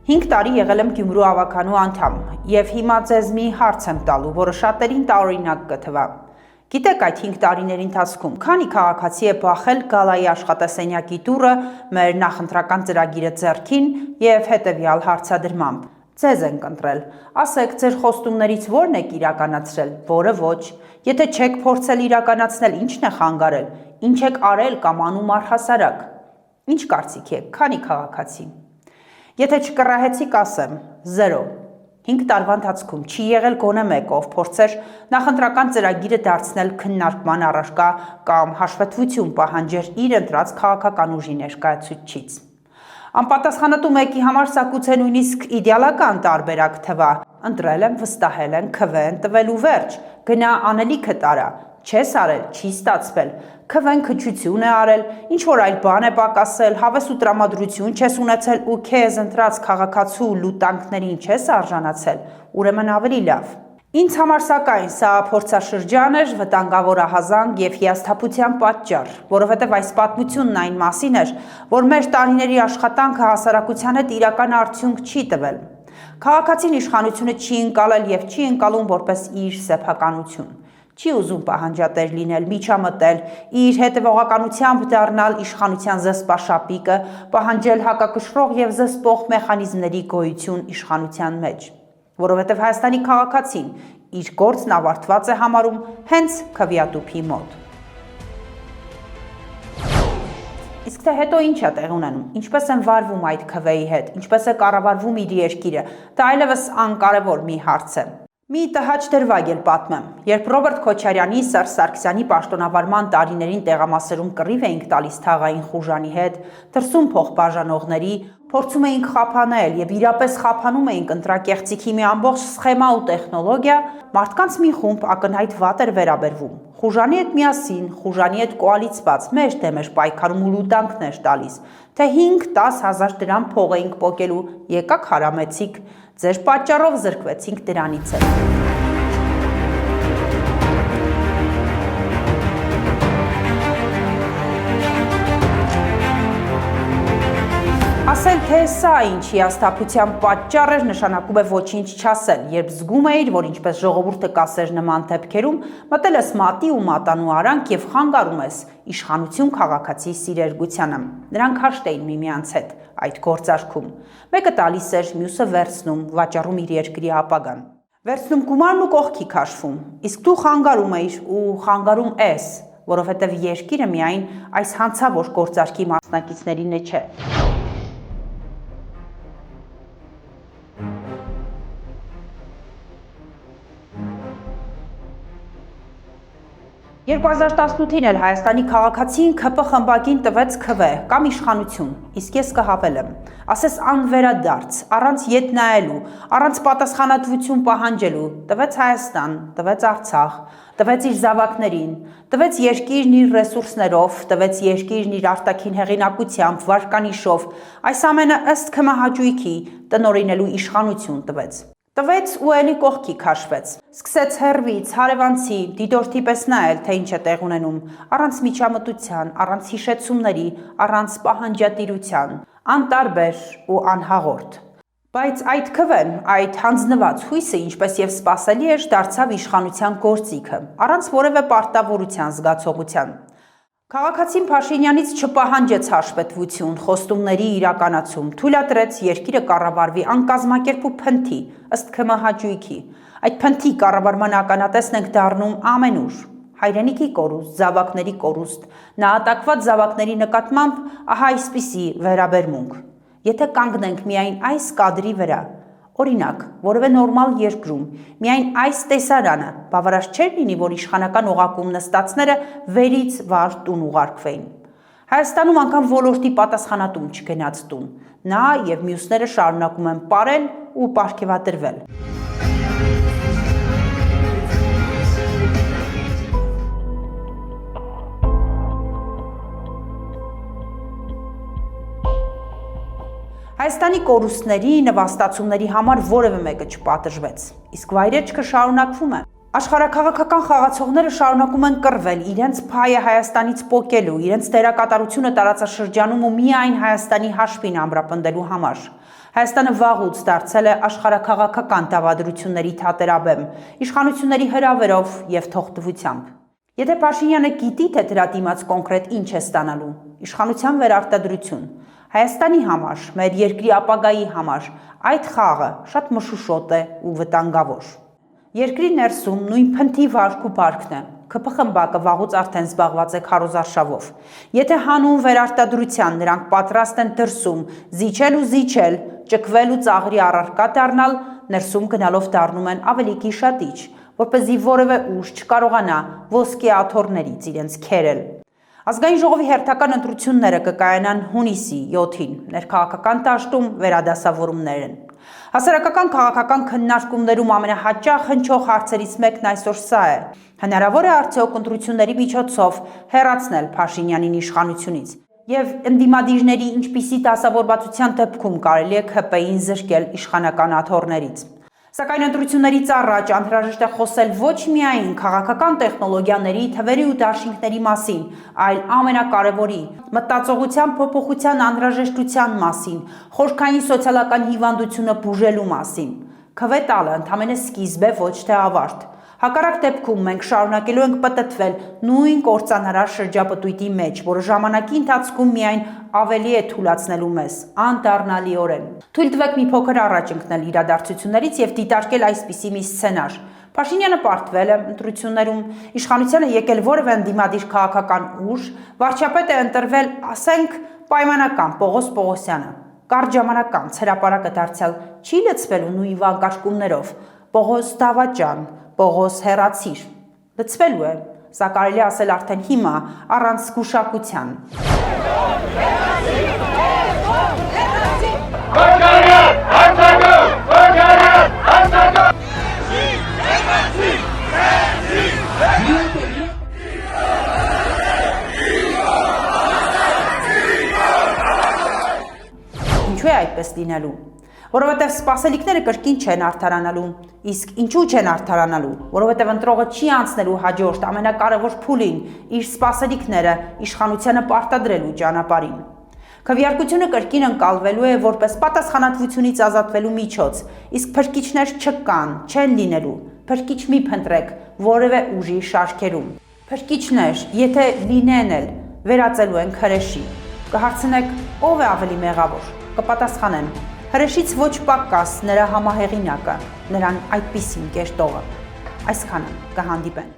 5 տարի եղել եմ Գյումրու ավականու անդամ եւ հիմա ձեզ մի հարց եմ տալու, որը շատերին տարօրինակ կթվա։ Գիտեք այդ 5 տարիների ընթացքում քանի քաղաքացի է բախել գալայի աշխատասենյակի դուռը մեր նախընտրական ծրագիրը ձեռքին եւ հետեւյալ հարցադրմամբ. Ձեզ ենք ընտրել, ասեք ձեր խոստումներից որն եք իրականացրել, որը ոչ, եթե չեք փորձել իրականացնել, ինչն է խանգարել, ինչ եք արել կամ անում առհասարակ։ Ինչ կարծիք եք, քանի քաղաքացի։ Եթե չկռահեցիք, ասեմ 0։ 5 տարվա ընթացքում չի եղել գոնե մեկ, ով փորձեր նախընտրական ծրագիրը դարձնել քննարկման առարկա կամ հաշվետվություն պահանջեր իր ընտրած քաղաքական ուժի ներկայացուցիչից։ Անպատասխանատու մեկի համար սա գուցե նույնիսկ իդեալական տարբերակ թվա։ Ընտրել եմ, վստահել են, քվ են տվել ու վերջ, գնա անելիքը տարա, չես արել, չի ստացվել, քվեն քչություն է արել, ինչ որ այլ բան է պակասել, հավես ու տրամադրություն չես ունեցել ու քեզ ընտրած քաղաքացու լուտանքներին չես արժանացել, ուրեմն ավելի լավ։ Ինձ համար սակայն սա փորձաշրջան էր, վտանգավոր ահազանգ եւ հիասթափության պատճառ, որովհետեւ այս պատմությունն այն մասին էր, որ մեր տարիների աշխատանքը հասարակության հետ իրական արդյունք չի տվել։ Քաղաքացին իշխանությունը չի ընկալել եւ չի ընկալում որպես իր սեփականություն։ Չի ուզում պահանջատեր լինել, միջամտել, իր հետևողականությամբ դառնալ իշխանության զսպաշապիկը, պահանջել հակակշռող եւ զսպող մեխանիզմների գոյություն իշխանության մեջ, որովհետեւ Հայաստանի քաղաքացին իր գործն ավարտված է համարում հենց քվեատուփի մոտ։ Իսկ թե հետո ինչ է տեղ ունենում, ինչպես են վարվում այդ քվեի հետ, ինչպես է կառավարվում իր երկիրը, դա այլևս անկարևոր մի հարց է։ Մի տհաճ դրվագ էլ պատմեմ, երբ Ռոբերտ Քոչարյանի, Սերժ Սարգսյանի պաշտոնավարման տարիներին տեղամասերում կռիվ էինք տալիս թաղային խուժանի հետ, դրսում փոխբաժանողների, փորձում էինք խափանել եւ իրապես խափանում էինք ընտրակեղծիքի մի ամբողջ սխեմա ու տեխնոլոգիա, մարդկանց մի խումբ ակնհայտ վատ էր վերաբերվում։ Խուժանի հետ միասին, խուժանի հետ կոալիցված, մեր դեմ էր պայքարում ու լուտանքներ տալիս, թե 5-10 հազար դրամ փող էինք պոկելու, եկաք հարամեցիք, ձեր պատճառով զրկվեցինք դրանից էլ։ Ասել, թե սա ինչ հիասթափության պատճառ էր, նշանակում է ոչինչ չասել, երբ զգում էիր, որ ինչպես ժողովուրդը կասեր նման դեպքերում, մտել ես մատի ու մատանու արանք եւ խանգարում ես իշխանություն քաղաքացի սիրերգությանը։ Նրանք հաշտ էին միմյանց հետ այդ գործարքում։ Մեկը տալիս էր, մյուսը վերցնում, վաճառում իր երկրի ապագան։ Վերցնում գումարն ու կողքի քաշվում, իսկ դու խանգարում էիր ու խանգարում ես, որովհետեւ երկիրը միայն այս հանցավոր գործարքի մասնակիցներին չէ։ 2018-ին էլ Հայաստանի քաղաքացին ՔՊ խմբակին տվեց քվե կամ իշխանություն, իսկ ես կհավելեմ, ասես անվերադարձ, առանց ետ նայելու, առանց պատասխանատվություն պահանջելու, տվեց Հայաստան, տվեց Արցախ, տվեց իր զավակներին, տվեց երկիրն իր ռեսուրսներով, տվեց երկիրն իր արտաքին հեղինակությամբ, վարկանիշով, այս ամենը ըստ քմահաճույքի տնօրինելու իշխանություն տվեց։ Տվեց ու էլի կողքի քաշվեց, սկսեց հեռվից, հարևանցի, դիտորդի պես նայել, թե ինչ է տեղ ունենում, առանց միջամտության, առանց հիշեցումների, առանց պահանջատիրության, անտարբեր ու անհաղորդ։ Բայց այդ քվեն, այդ հանձնված հույսը, ինչպես եւ սպասելի էր, դարձավ իշխանության գործիքը, առանց որևէ պարտավորության զգացողության։ Քաղաքացին Փաշինյանից չպահանջեց հաշվետվություն, խոստումների իրականացում, թույլատրեց երկիրը կառավարվի անկազմակերպ ու փնթի, ըստ քմահաճույքի։ Այդ փնթի կառավարման ականատեսն ենք դառնում ամենուր։ Հայրենիքի կորուստ, զավակների կորուստ, նահատակված զավակների նկատմամբ ահա այսպիսի վերաբերմունք։ Եթե կանգնենք միայն այս կադրի վրա, օրինակ, որևէ նորմալ երկրում, միայն այս տեսարանը, բավարար չէր լինի, որ իշխանական օղակում նստածները վերից վար տուն ուղարկվեին։ Հայաստանում անգամ ոլորտի պատասխանատուն չգնաց տուն, նա եւ մյուսները շարունակում են պարել ու պարգևատրվել։ Հայաստանի կորուստների, նվաստացումների համար որևէ մեկը չպատժվեց, իսկ վայրեջքը շարունակվում է։ Աշխարհաքաղաքական խաղացողները շարունակում են կռվել, իրենց փայը Հայաստանից պոկելու, իրենց դերակատարությունը տարածաշրջանում ու միայն Հայաստանի հաշվին ամրապնդելու համար։ Հայաստանը վաղուց դարձել է աշխարհաքաղաքական դավադրությունների թատերաբեմ, իշխանությունների հրավերով եւ թողտվությամբ։ Եթե Փաշինյանը գիտի, թե դրա դիմաց կոնկրետ ինչ է ստանալու, իշխանության վերարտադրություն, Հայաստանի համար, մեր երկրի ապագայի համար, այդ խաղը շատ մշուշոտ է ու վտանգավոր։ Երկրի ներսում նույն փնթի վարք ու բարքն է, ՔՓ խմբակը վաղուց արդեն զբաղված է քարոզարշավով։ Եթե հանուն վերարտադրության նրանք պատրաստ են դրսում զիջել ու զիջել, ճկվել ու ծաղրի առարկա դառնալ, ներսում գնալով դառնում են ավելի գիշատիչ, որպեսզի որևէ ուժ չկարողանա ոսկե աթոռներից իրենց քերել։ Ազգային ժողովի հերթական ընտրությունները կկայանան հունիսի 7-ին, ներքաղաքական դաշտում վերադասավորումներ են։ Հասարակական քաղաքական քննարկումներում ամենահաճախ հնչող հարցերից մեկն այսօր սա է. հնարավոր է արդյոք ընտրությունների միջոցով հեռացնել Փաշինյանին իշխանությունից եւ ընդդիմադիրների ինչպիսի դասավորվածության դեպքում կարելի է ՔՊ-ին զրկել իշխանական աթոռներից։ Սակայն ընտրություններից առաջ անհրաժեշտ է խոսել ոչ միայն քաղաքական տեխնոլոգիաների, թվերի ու դաշինքների մասին, այլ ամենակարևորի՝ մտածողության փոփոխության անհրաժեշտության մասին, խորքային սոցիալական հիվանդությունը բուժելու մասին։ ՔՎ տալը ընդամենը սկիզբ է, ոչ թե ավարտ։ Հակառակ դեպքում մենք շարունակելու ենք պտտվել նույն կործանարար շրջապտույտի մեջ, որը ժամանակի ընթացքում միայն ավելի է թուլացնելու մեզ, անդառնալիորեն։ Թույլ տվեք մի փոքր առաջ ընկնել իրադարձություններից եւ դիտարկել այսպիսի մի սցենար։ Փաշինյանը պարտվել է ընտրություններում, իշխանությանը եկել որևէ ընդդիմադիր քաղաքական ուժ, վարչապետ է ընտրվել, ասենք, պայմանական Պողոս Պողոսյանը։ Կարճ ժամանակ անց հրապարակը դարձյալ չի լցվելու նույն վանկարկումներով։ Պողոս դավաճան, Պողոս հեռացիր, լցվելու է, սա կարելի ասել արդեն հիմա առանց զգուշակության։ Ինչու է այդպես լինելու։ Որովհետև սպասելիքները կրկին չեն արդարանալու, իսկ ինչու չեն արդարանալու, որովհետև ընտրողը չի անցնելու հաջորդ ամենակարևոր փուլին իր սպասելիքները իշխանությանը պարտադրելու ճանապարհին։ Քվեարկությունը կրկին ընկալվելու է որպես պատասխանատվությունից ազատվելու միջոց, իսկ փրկիչներ չկան, չեն լինելու, փրկիչ մի փնտրեք որևէ ուժի շարքերում։ Փրկիչներ, եթե լինեն էլ, վերածելու են հրեշի։ Կհարցնեք, ով է ավելի մեղավոր, կպատասխանեմ։ Հրեշից ոչ պակաս նրա համահեղինակը, նրան այդպիսին կերտողը։ Այսքանը կհանդիպենք։